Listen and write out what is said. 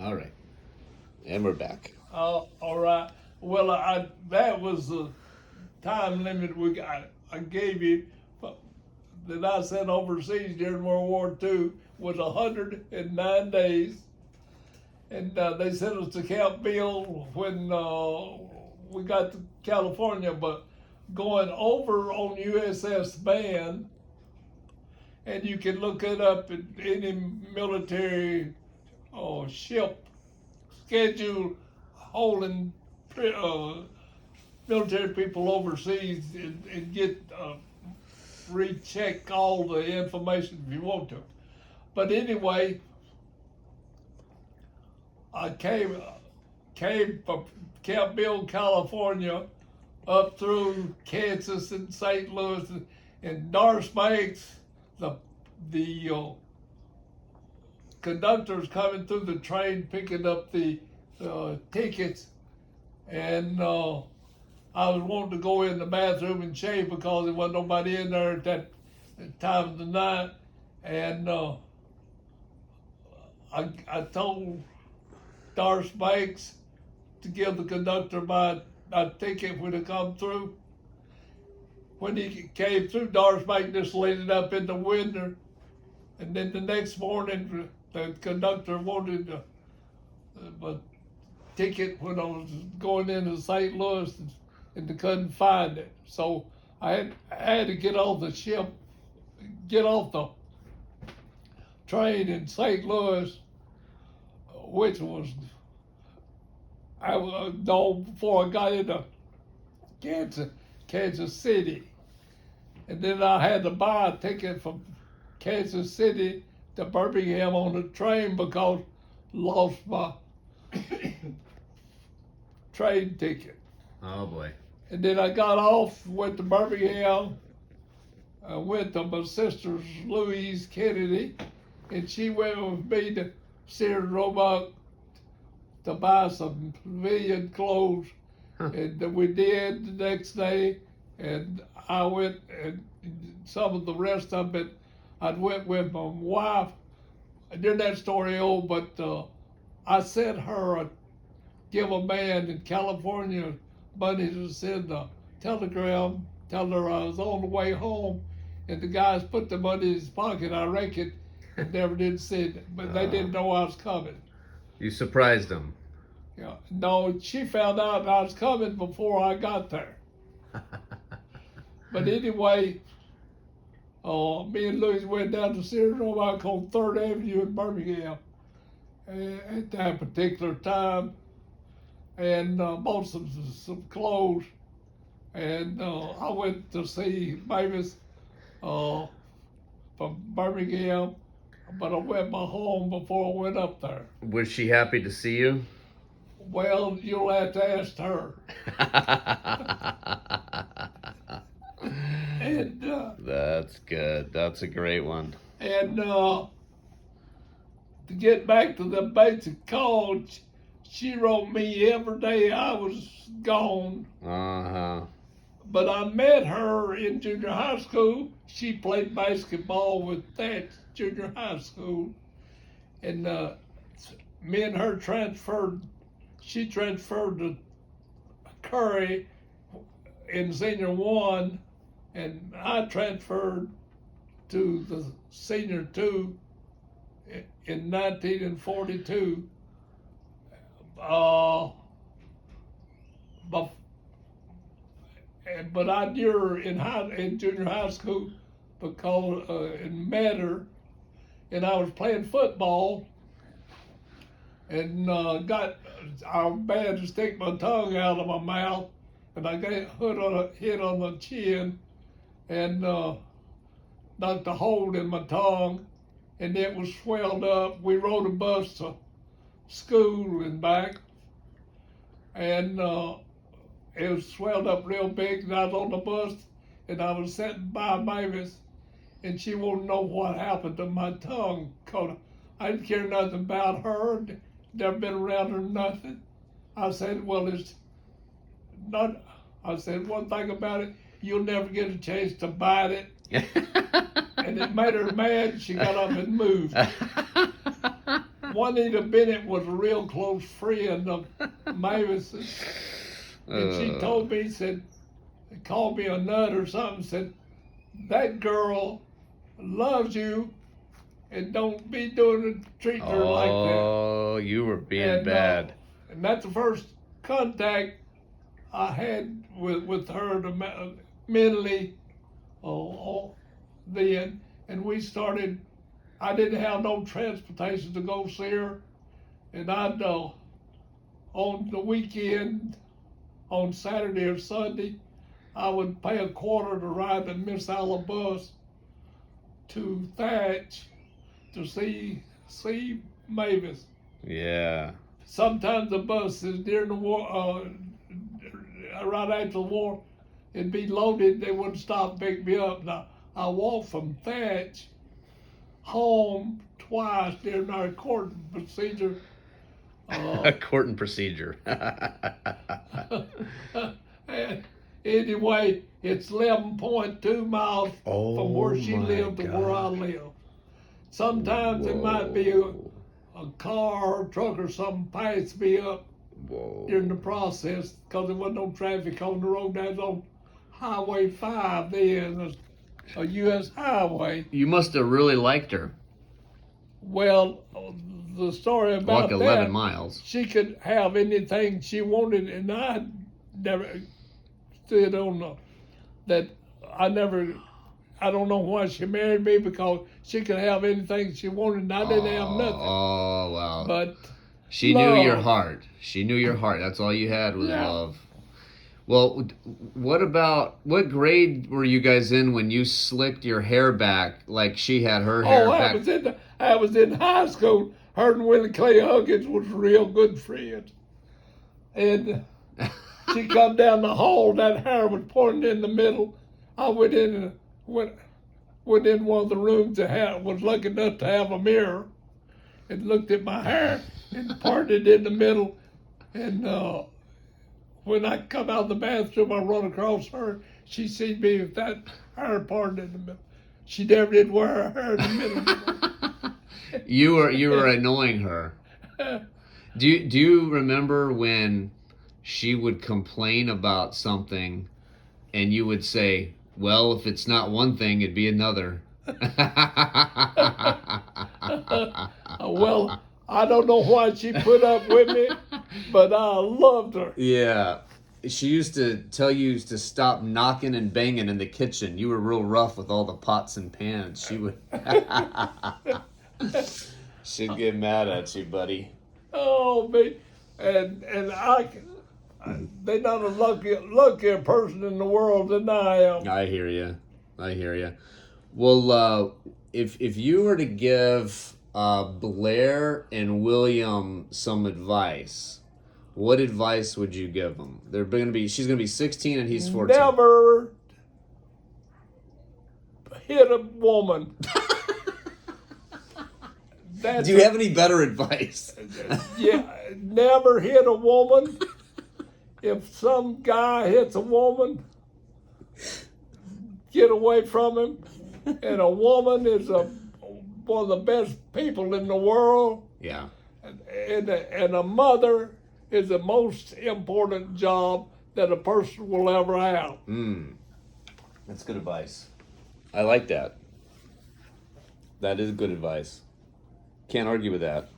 All right. And we're back. All right. Well, that was the time limit I gave you that I sent overseas during World War II was 109 days, and they sent us to Camp Bill when we got to California. But going over on USS Van, and you can look it up in any military ship schedule holding uh, military people overseas and get recheck all the information if you want to. But anyway, I came from Camp Bill, California, up through Kansas and St. Louis and Doris Banks. The conductors coming through the train picking up the tickets, and I was wanting to go in the bathroom and shave because there wasn't nobody in there at that time of the night, and I told Doris Banks to give the conductor my ticket when it come through. When he came through, Doris Banks just laid it up in the window, and then the next morning the conductor wanted my ticket when I was going into St. Louis, and they couldn't find it. So I had to get off the ship, get off the train in St. Louis, which was, I was known before I got into Kansas City. And then I had to buy a ticket from Kansas City to Birmingham on the train because I lost my train ticket. Oh boy. And then I got off, went to Birmingham. I went to my sister's Louise Kennedy, and she went with me to Sears Roebuck to buy some civilian clothes. And we did the next day, and I went, and some of the rest of it, I went with my wife. I did that story old, but I sent her give a man in California money to send a telegram telling her I was on the way home, and the guys put the money in his pocket. I reckon and never did send it, but they didn't know I was coming. You surprised them. Yeah, no, she found out I was coming before I got there. But anyway, me and Louis went down to Sears Roebuck on 3rd Avenue in Birmingham at that particular time, and bought some clothes, and I went to see Mavis from Birmingham, but I went my home before I went up there. Was she happy to see you? Well, you'll have to ask her. And That's good. That's a great one. and to get back to the basic cause, she wrote me every day I was gone. Uh-huh. But I met her in junior high school. She played basketball with that junior high school, and me and her transferred. She transferred to Curry in senior one, and I transferred to the senior two in 1942. But I knew her in junior high school because and met her, and I was playing football, and got our bad to stick my tongue out of my mouth, and I got hit on the chin, and knocked a hole in my tongue, and it was swelled up. We rode a bus to school and back, and it was swelled up real big, and I was on the bus, and I was sitting by Mavis, and she wanted to know what happened to my tongue, 'cause I didn't care nothing about her, never been around her, nothing. I said, well, it's not, I said, one thing about it, you'll never get a chance to bite it. And it made her mad, she got up and moved. Juanita Bennett was a real close friend of Mavis's. And she told me, said, called me a nut or something, said, that girl loves you and don't be treating her like that. Oh, you were being bad. And that's the first contact I had with her mentally then. And we started, I didn't have no transportation to go see her. And I'd, on the weekend, on Saturday or Sunday, I would pay $25 to ride the Miss Allen bus to Thatch to see Mavis. Yeah. Sometimes the buses during the war, right after the war, it'd be loaded. They wouldn't stop and pick me up. Now I walked from Thatch home twice during our court procedure. A courting procedure. And anyway, it's 11.2 miles from where she lived to where I live. Sometimes it might be a car or truck or something pass me up during the process because there wasn't no traffic on the road. That was on Highway 5 then, a U.S. highway. You must have really liked her. Well, the story about Walk 11 miles. She could have anything she wanted, and I never stood on that. I don't know why she married me, because she could have anything she wanted, and I didn't have nothing. Oh, wow. But she knew your heart. She knew your heart. That's all you had was love. Well, what grade were you guys in when you slicked your hair back like she had her hair back? I was in high school. Her and Willie Clay Huggins was real good friends. And she come down the hall, that hair was pointing in the middle. I went in one of the rooms that was lucky enough to have a mirror, and looked at my hair and parted in the middle. And when I come out of the bathroom, I run across her. She seen me with that hair parted in the middle. She never did wear her hair in the middle. You were annoying her. Do you remember when she would complain about something, and you would say, "Well, if it's not one thing, it'd be another." Well, I don't know why she put up with me, but I loved her. Yeah. She used to tell you to stop knocking and banging in the kitchen. You were real rough with all the pots and pans. She would she'd get mad at you, buddy. Oh, me. And they're not a luckier person in the world than I am. I hear you. Well, if you were to give Blair and William some advice, what advice would you give them? She's gonna be 16 and he's 14. Never hit a woman. Do you have any better advice? Yeah, never hit a woman. If some guy hits a woman, get away from him. And a woman is one of the best people in the world. Yeah. And a mother is the most important job that a person will ever have. That's good advice. I like that. That is good advice. Can't argue with that.